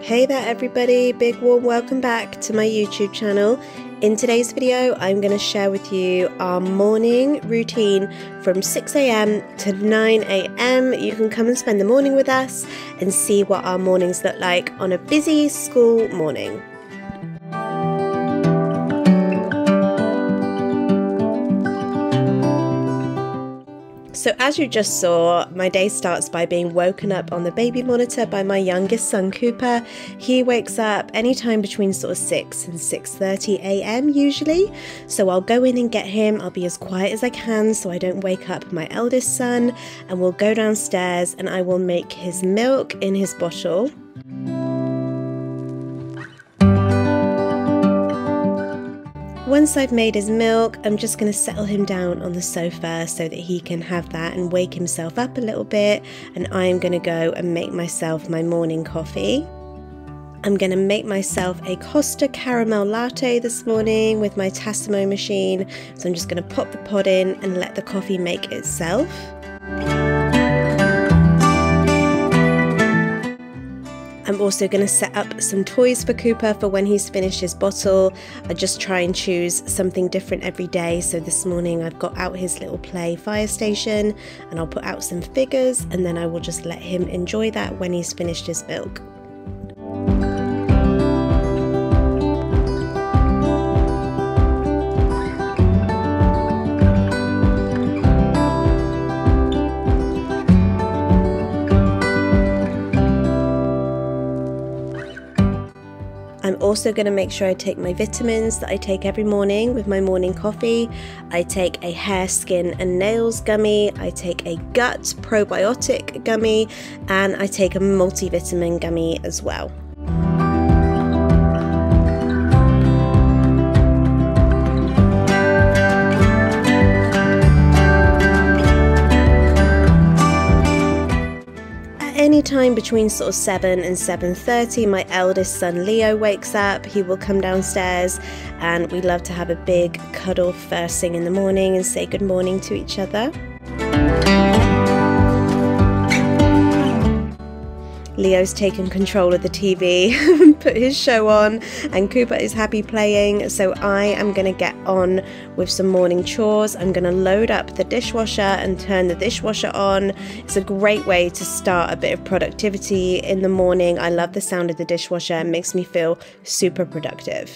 Hey there everybody, big warm welcome back to my YouTube channel. In today's video I'm going to share with you our morning routine from 6 AM to 9 AM. You can come and spend the morning with us and see what our mornings look like on a busy school morning. So as you just saw, my day starts by being woken up on the baby monitor by my youngest son, Cooper. He wakes up anytime between sort of 6 and 6:30 AM usually. So I'll go in and get him. I'll be as quiet as I can so I don't wake up my eldest son, and we'll go downstairs and I will make his milk in his bottle. Once I've made his milk, I'm just going to settle him down on the sofa so that he can have that and wake himself up a little bit, and I am going to go and make myself my morning coffee. I'm going to make myself a Costa caramel latte this morning with my Tassimo machine, so I'm just going to pop the pod in and let the coffee make itself. I'm also going to set up some toys for Cooper for when he's finished his bottle. I just try and choose something different every day. So this morning I've got out his little play fire station and I'll put out some figures, and then I will just let him enjoy that when he's finished his milk. I'm also going to make sure I take my vitamins that I take every morning with my morning coffee. I take a hair, skin and nails gummy, I take a gut probiotic gummy, and I take a multivitamin gummy as well. Anytime between sort of 7 and 7:30, my eldest son Leo wakes up. He will come downstairs and we love to have a big cuddle first thing in the morning and say good morning to each other. Leo's taken control of the TV and put his show on, and Cooper is happy playing, so I am going to get on with some morning chores. I'm going to load up the dishwasher and turn the dishwasher on. It's a great way to start a bit of productivity in the morning. I love the sound of the dishwasher. It makes me feel super productive.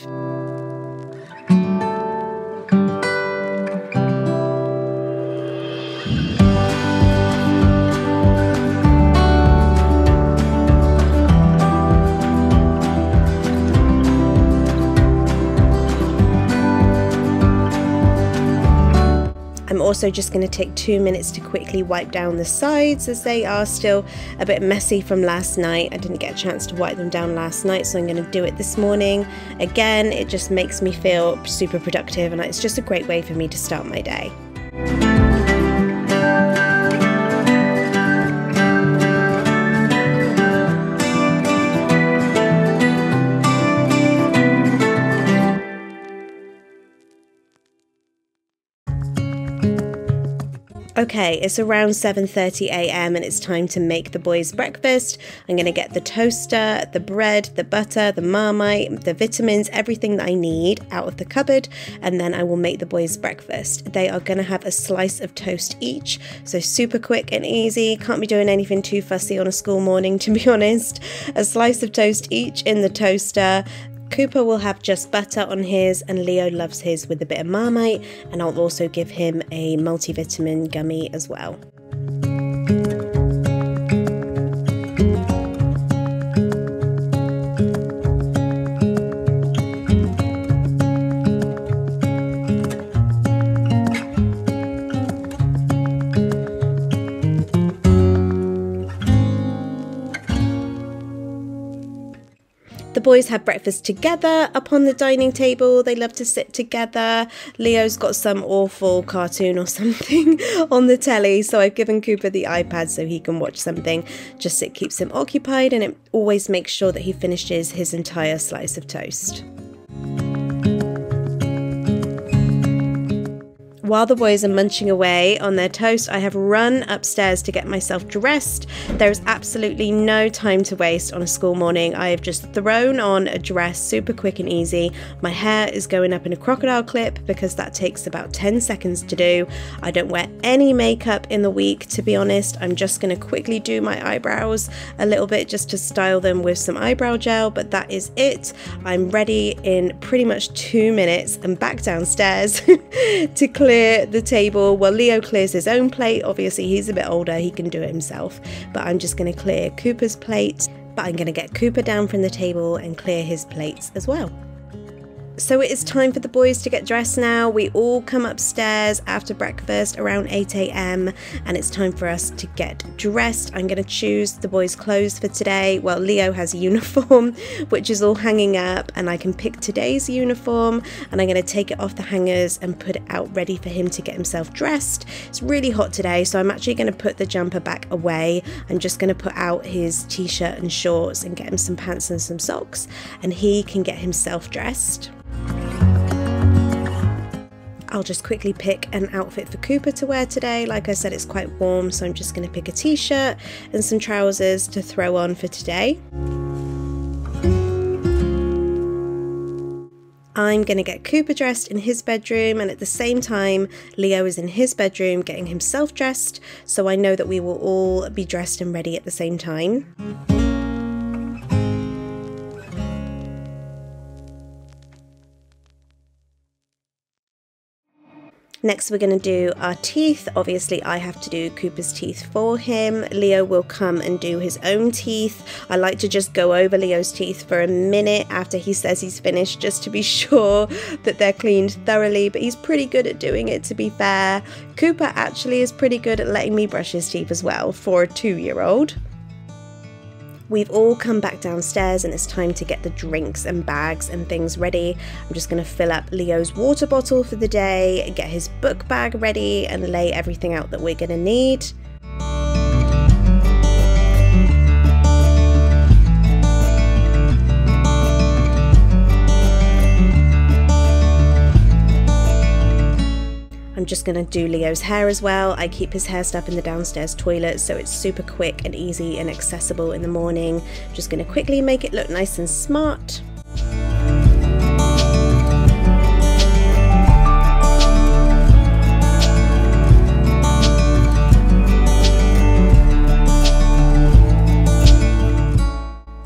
I'm also just going to take 2 minutes to quickly wipe down the sides as they are still a bit messy from last night. I didn't get a chance to wipe them down last night, so I'm going to do it this morning. Again, it just makes me feel super productive and it's just a great way for me to start my day. Okay, it's around 7:30 AM and it's time to make the boys breakfast. I'm going to get the toaster, the bread, the butter, the Marmite, the vitamins, everything that I need out of the cupboard, and then I will make the boys breakfast. They are going to have a slice of toast each, so super quick and easy. Can't be doing anything too fussy on a school morning, to be honest. A slice of toast each in the toaster. Cooper will have just butter on his, and Leo loves his with a bit of Marmite, and I'll also give him a multivitamin gummy as well. The boys have breakfast together up on the dining table. They love to sit together. Leo's got some awful cartoon or something on the telly, so I've given Cooper the iPad so he can watch something. Just it keeps him occupied, and it always makes sure that he finishes his entire slice of toast. While the boys are munching away on their toast, I have run upstairs to get myself dressed. There is absolutely no time to waste on a school morning. I have just thrown on a dress, super quick and easy. My hair is going up in a crocodile clip because that takes about 10 seconds to do. I don't wear any makeup in the week, to be honest. I'm just going to quickly do my eyebrows a little bit just to style them with some eyebrow gel, but that is it. I'm ready in pretty much 2 minutes and back downstairs to clear the table. Well, Leo clears his own plate. Obviously, he's a bit older, he can do it himself, but I'm just going to clear Cooper's plate. But I'm going to get Cooper down from the table and clear his plates as well. So it is time for the boys to get dressed now. We all come upstairs after breakfast around 8 AM and it's time for us to get dressed. I'm going to choose the boys' clothes for today. Well, Leo has a uniform which is all hanging up, and I can pick today's uniform and I'm going to take it off the hangers and put it out ready for him to get himself dressed. It's really hot today, so I'm actually going to put the jumper back away. I'm just going to put out his t-shirt and shorts and get him some pants and some socks, and he can get himself dressed. I'll just quickly pick an outfit for Cooper to wear today. Like I said, it's quite warm, so I'm just going to pick a t-shirt and some trousers to throw on for today. I'm going to get Cooper dressed in his bedroom, and at the same time Leo is in his bedroom getting himself dressed, so I know that we will all be dressed and ready at the same time. Next, we're going to do our teeth. Obviously, I have to do Cooper's teeth for him. Leo will come and do his own teeth. I like to just go over Leo's teeth for a minute after he says he's finished, just to be sure that they're cleaned thoroughly, but he's pretty good at doing it, to be fair. Cooper actually is pretty good at letting me brush his teeth as well, for a 2-year-old. We've all come back downstairs and it's time to get the drinks and bags and things ready. I'm just going to fill up Leo's water bottle for the day, get his book bag ready and lay everything out that we're going to need. I'm just going to do Leo's hair as well. I keep his hair stuff in the downstairs toilet, so it's super quick and easy and accessible in the morning. Just going to quickly make it look nice and smart.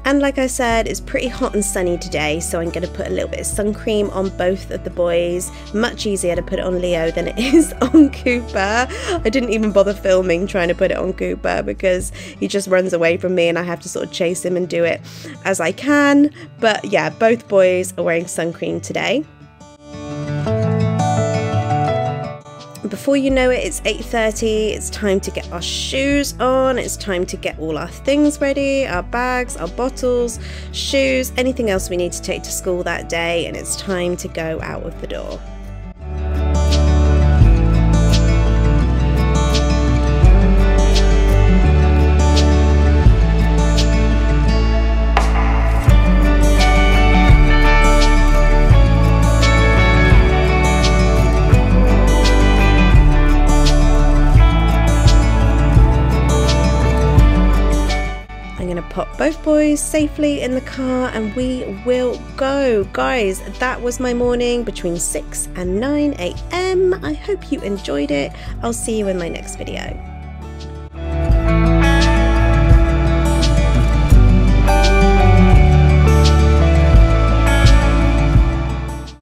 And like I said, it's pretty hot and sunny today, so I'm going to put a little bit of sun cream on both of the boys. Much easier to put it on Leo than it is on Cooper. I didn't even bother filming trying to put it on Cooper because he just runs away from me and I have to sort of chase him and do it as I can. But yeah, both boys are wearing sun cream today. Before you know it, it's 8:30, it's time to get our shoes on, it's time to get all our things ready, our bags, our bottles, shoes, anything else we need to take to school that day, and it's time to go out of the door. Pop both boys safely in the car and we will go. Guys, that was my morning between 6 and 9 AM. I hope you enjoyed it. I'll see you in my next video.